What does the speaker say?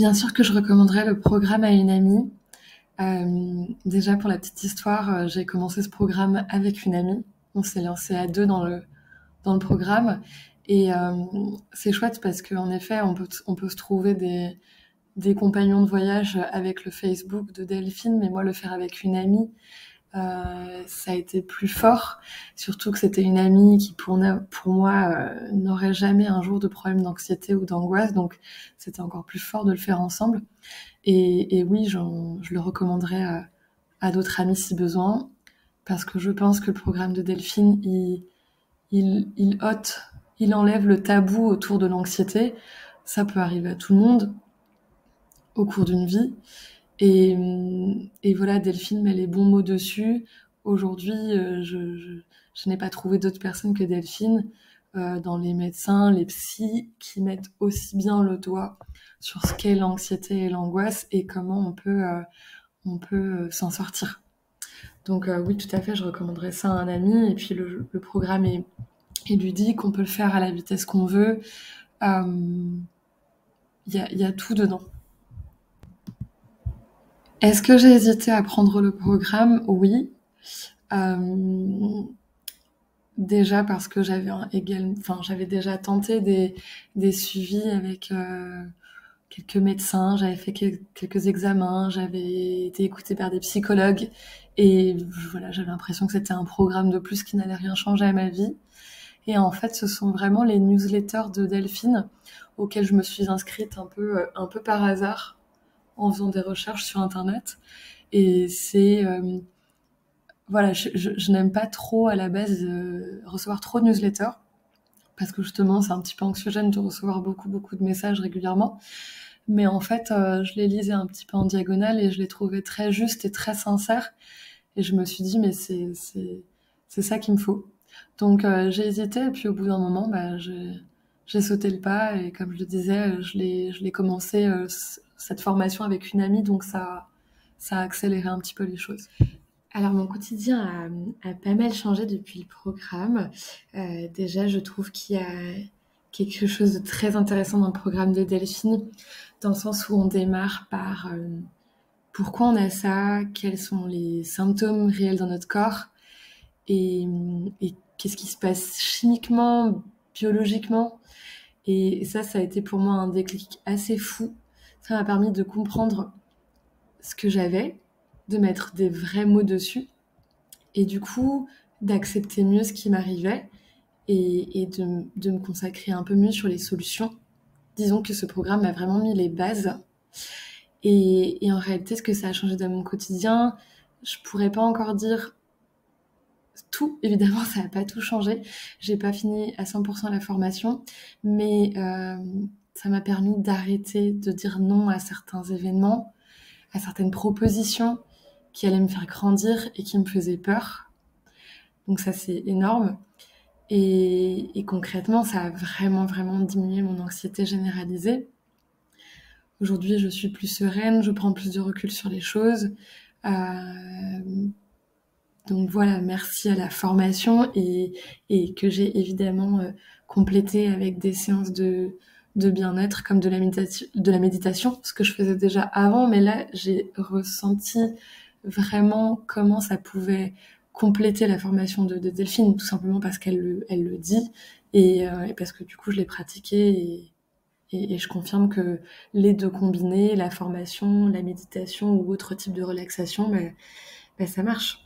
Bien sûr que je recommanderais le programme à une amie. Déjà pour la petite histoire, j'ai commencé ce programme avec une amie. On s'est lancé à 2 dans le programme et c'est chouette parce qu'en effet, on peut se trouver des compagnons de voyage avec le Facebook de Delphine, mais moi le faire avec une amie, ça a été plus fort, surtout que c'était une amie qui pour moi n'aurait jamais un jour de problème d'anxiété ou d'angoisse, donc c'était encore plus fort de le faire ensemble. Et oui, je le recommanderais à d'autres amis si besoin, parce que je pense que le programme de Delphine, il ôte, il enlève le tabou autour de l'anxiété. Ça peut arriver à tout le monde au cours d'une vie. Et voilà, Delphine met les bons mots dessus. Aujourd'hui, je n'ai pas trouvé d'autres personnes que Delphine dans les médecins, les psys, qui mettent aussi bien le doigt sur ce qu'est l'anxiété et l'angoisse et comment on peut s'en sortir. Donc oui, tout à fait, je recommanderais ça à un ami. Et puis le programme est ludique, on peut le faire à la vitesse qu'on veut. Il y a tout dedans. Est-ce que j'ai hésité à prendre le programme? Oui. Euh, Déjà parce que j'avais déjà tenté des suivis avec quelques médecins, j'avais fait quelques examens, j'avais été écoutée par des psychologues et voilà, j'avais l'impression que c'était un programme de plus qui n'allait rien changer à ma vie. Et en fait, ce sont vraiment les newsletters de Delphine auxquelles je me suis inscrite un peu par hasard en faisant des recherches sur Internet. Et voilà, je n'aime pas trop à la base recevoir trop de newsletters parce que justement c'est un petit peu anxiogène de recevoir beaucoup beaucoup de messages régulièrement. Mais en fait, je les lisais un petit peu en diagonale et je les trouvais très justes et très sincères. Et je me suis dit mais c'est ça qu'il me faut. Donc j'ai hésité et puis au bout d'un moment, bah, j'ai sauté le pas et comme je le disais, je l'ai commencé cette formation avec une amie, donc ça a accéléré un petit peu les choses. Alors mon quotidien a pas mal changé depuis le programme. Déjà, je trouve qu'il y a quelque chose de très intéressant dans le programme de Delphine, dans le sens où on démarre par pourquoi on a ça, quels sont les symptômes réels dans notre corps et qu'est-ce qui se passe chimiquement, biologiquement. Et ça a été pour moi un déclic assez fou. Ça m'a permis de comprendre ce que j'avais, de mettre des vrais mots dessus et du coup d'accepter mieux ce qui m'arrivait et de me consacrer un peu mieux sur les solutions. Disons que ce programme m'a vraiment mis les bases et en réalité ce que ça a changé dans mon quotidien, je pourrais pas encore dire tout, évidemment ça n'a pas tout changé, j'ai pas fini à 100% la formation, mais ça m'a permis d'arrêter de dire non à certains événements, à certaines propositions qui allaient me faire grandir et qui me faisaient peur. Donc ça c'est énorme. Et concrètement, ça a vraiment, vraiment diminué mon anxiété généralisée. Aujourd'hui, je suis plus sereine, je prends plus de recul sur les choses. Donc voilà, merci à la formation et que j'ai évidemment complété avec des séances de bien-être comme de la méditation, ce que je faisais déjà avant, mais là, j'ai ressenti vraiment comment ça pouvait compléter la formation de Delphine, tout simplement parce elle le dit et parce que du coup, je l'ai pratiqué et je confirme que les deux combinés, la formation, la méditation ou autre type de relaxation, ben, ça marche.